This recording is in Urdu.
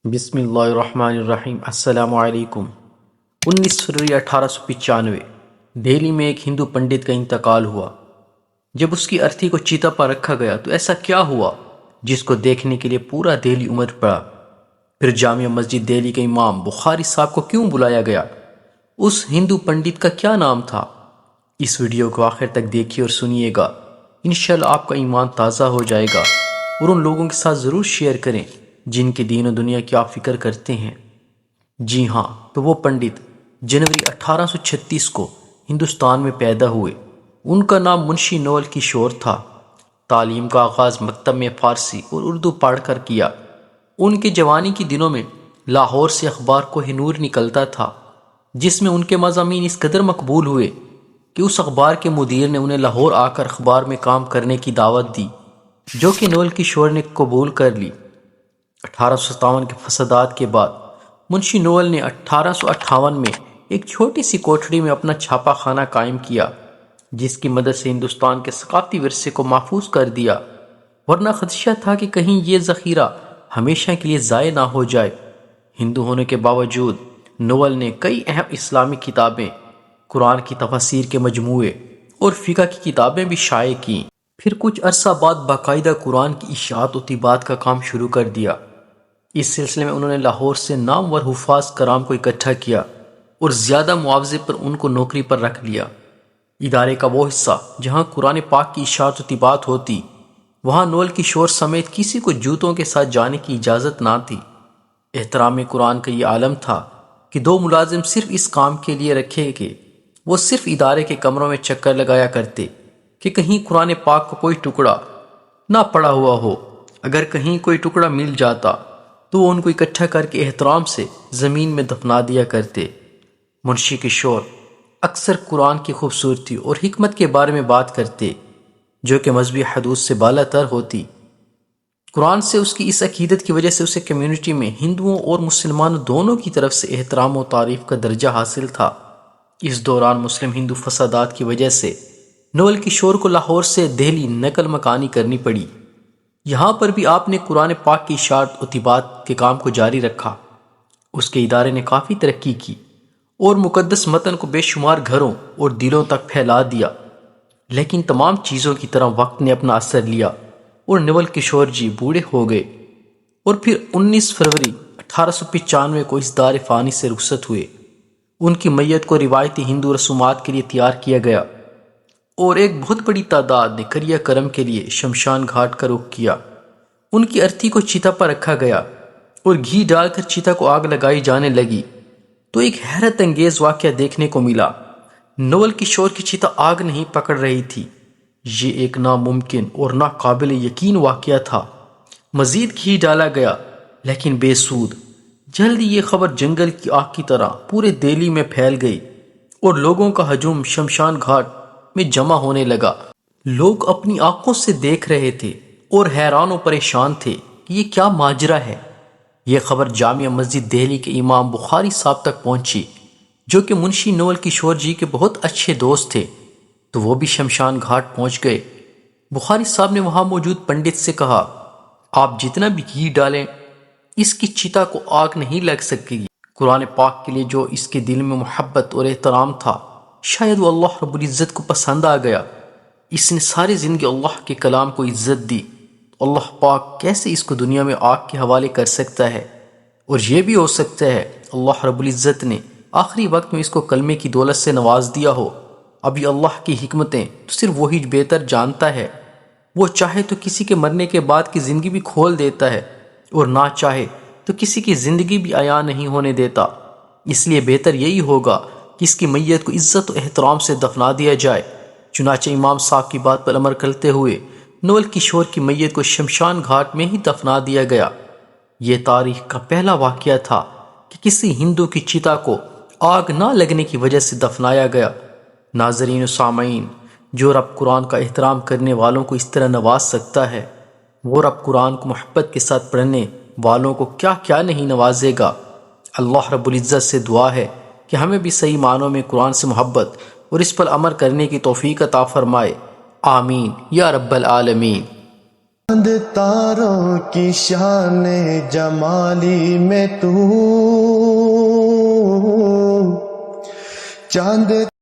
بسم اللہ الرحمن الرحیم۔ السلام علیکم۔ 19 فروری 1895 دہلی میں ایک ہندو پنڈت کا انتقال ہوا۔ جب اس کی ارتھی کو چیتا پر رکھا گیا تو ایسا کیا ہوا جس کو دیکھنے کے لیے پورا دہلی امٹ پڑا؟ پھر جامع مسجد دہلی کے امام بخاری صاحب کو کیوں بلایا گیا؟ اس ہندو پنڈت کا کیا نام تھا؟ اس ویڈیو کو آخر تک دیکھیے اور سنیے گا، انشاءاللہ آپ کا ایمان تازہ ہو جائے گا، اور ان لوگوں کے ساتھ ضرور شیئر کریں جن کے دین و دنیا کی آپ فکر کرتے ہیں۔ جی ہاں، تو وہ پنڈت جنوری 1836 کو ہندوستان میں پیدا ہوئے۔ ان کا نام منشی نول کشور تھا۔ تعلیم کا آغاز مکتب میں فارسی اور اردو پڑھ کر کیا۔ ان کے جوانی کے دنوں میں لاہور سے اخبار کوہ نور نکلتا تھا، جس میں ان کے مضامین اس قدر مقبول ہوئے کہ اس اخبار کے مدیر نے انہیں لاہور آ کر اخبار میں کام کرنے کی دعوت دی، جو کہ نول کشور نے قبول کر لی۔ 1857 کے فسادات کے بعد منشی نول نے 1858 میں ایک چھوٹی سی کوٹھڑی میں اپنا چھاپا خانہ قائم کیا، جس کی مدد سے ہندوستان کے ثقافتی ورثے کو محفوظ کر دیا، ورنہ خدشہ تھا کہ کہیں یہ ذخیرہ ہمیشہ کے لیے ضائع نہ ہو جائے۔ ہندو ہونے کے باوجود نول نے کئی اہم اسلامی کتابیں، قرآن کی تفاسیر کے مجموعے اور فقہ کی کتابیں بھی شائع کیں۔ پھر کچھ عرصہ بعد باقاعدہ قرآن کی اشاعت و طباعت کا کام شروع کر دیا۔ اس سلسلے میں انہوں نے لاہور سے نامور حفاظ کرام کو اکٹھا کیا اور زیادہ معاوضے پر ان کو نوکری پر رکھ لیا۔ ادارے کا وہ حصہ جہاں قرآن پاک کی اشاعت و طباعت ہوتی، وہاں نول کشور سمیت کسی کو جوتوں کے ساتھ جانے کی اجازت نہ تھی۔ احترام قرآن کا یہ عالم تھا کہ 2 ملازم صرف اس کام کے لیے رکھے کہ وہ صرف ادارے کے کمروں میں چکر لگایا کرتے کہ کہیں قرآن پاک کا کوئی ٹکڑا نہ پڑا ہوا ہو۔ اگر کہیں کوئی ٹکڑا مل جاتا تو وہ ان کو اکٹھا کر کے احترام سے زمین میں دفنا دیا کرتے۔ منشی کشور اکثر قرآن کی خوبصورتی اور حکمت کے بارے میں بات کرتے، جو کہ مذہبی حدود سے بالا تر ہوتی۔ قرآن سے اس کی اس عقیدت کی وجہ سے اسے کمیونٹی میں ہندوؤں اور مسلمانوں دونوں کی طرف سے احترام و تعریف کا درجہ حاصل تھا۔ اس دوران مسلم ہندو فسادات کی وجہ سے نول کشور کو لاہور سے دہلی نقل مکانی کرنی پڑی۔ یہاں پر بھی آپ نے قرآن پاک کی اشاعت و طباعت کے کام کو جاری رکھا۔ اس کے ادارے نے کافی ترقی کی اور مقدس متن کو بے شمار گھروں اور دلوں تک پھیلا دیا، لیکن تمام چیزوں کی طرح وقت نے اپنا اثر لیا اور نول کشور جی بوڑھے ہو گئے، اور پھر 19 فروری 1895 کو اس دار فانی سے رخصت ہوئے۔ ان کی میت کو روایتی ہندو رسومات کے لیے تیار کیا گیا اور ایک بہت بڑی تعداد نے کریا کرم کے لیے شمشان گھاٹ کا رخ کیا۔ ان کی ارتھی کو چیتا پر رکھا گیا اور گھی ڈال کر چیتا کو آگ لگائی جانے لگی تو ایک حیرت انگیز واقعہ دیکھنے کو ملا۔ نول کشور کی چیتا آگ نہیں پکڑ رہی تھی۔ یہ ایک ناممکن اور ناقابل یقین واقعہ تھا۔ مزید گھی ڈالا گیا لیکن بے سود۔ جلدی یہ خبر جنگل کی آگ کی طرح پورے دہلی میں پھیل گئی اور لوگوں کا ہجوم شمشان گھاٹ میں جمع ہونے لگا۔ لوگ اپنی آنکھوں سے دیکھ رہے تھے اور حیران و پریشان تھے کہ یہ کیا ماجرا ہے۔ یہ خبر جامع مسجد دہلی کے امام بخاری صاحب تک پہنچی، جو کہ منشی نول کشور جی کے بہت اچھے دوست تھے، تو وہ بھی شمشان گھاٹ پہنچ گئے۔ بخاری صاحب نے وہاں موجود پنڈت سے کہا، آپ جتنا بھی گھی ڈالیں اس کی چیتا کو آگ نہیں لگ سکے گی۔ قرآن پاک کے لیے جو اس کے دل میں محبت اور احترام تھا، شاید وہ اللہ رب العزت کو پسند آ گیا۔ اس نے ساری زندگی اللہ کے کلام کو عزت دی، اللہ پاک کیسے اس کو دنیا میں آگ کے حوالے کر سکتا ہے؟ اور یہ بھی ہو سکتا ہے اللہ رب العزت نے آخری وقت میں اس کو کلمے کی دولت سے نواز دیا ہو۔ ابھی اللہ کی حکمتیں تو صرف وہی بہتر جانتا ہے۔ وہ چاہے تو کسی کے مرنے کے بعد کی زندگی بھی کھول دیتا ہے، اور نہ چاہے تو کسی کی زندگی بھی عیاں نہیں ہونے دیتا۔ اس لیے بہتر یہی ہوگا کہ اس کی میت کو عزت و احترام سے دفنا دیا جائے۔ چنانچہ امام صاحب کی بات پر عمل کرتے ہوئے نول کشور کی میت کو شمشان گھاٹ میں ہی دفنا دیا گیا۔ یہ تاریخ کا پہلا واقعہ تھا کہ کسی ہندو کی چیتا کو آگ نہ لگنے کی وجہ سے دفنایا گیا۔ ناظرین و سامعین، جو رب قرآن کا احترام کرنے والوں کو اس طرح نواز سکتا ہے، وہ رب قرآن کو محبت کے ساتھ پڑھنے والوں کو کیا کیا نہیں نوازے گا۔ اللہ رب العزت سے دعا ہے کہ ہمیں بھی صحیح معنوں میں قرآن سے محبت اور اس پر عمل کرنے کی توفیق عطا فرمائے۔ آمین یا رب العالمین۔ چاند تاروں کی شان جمالی میں تو، چاند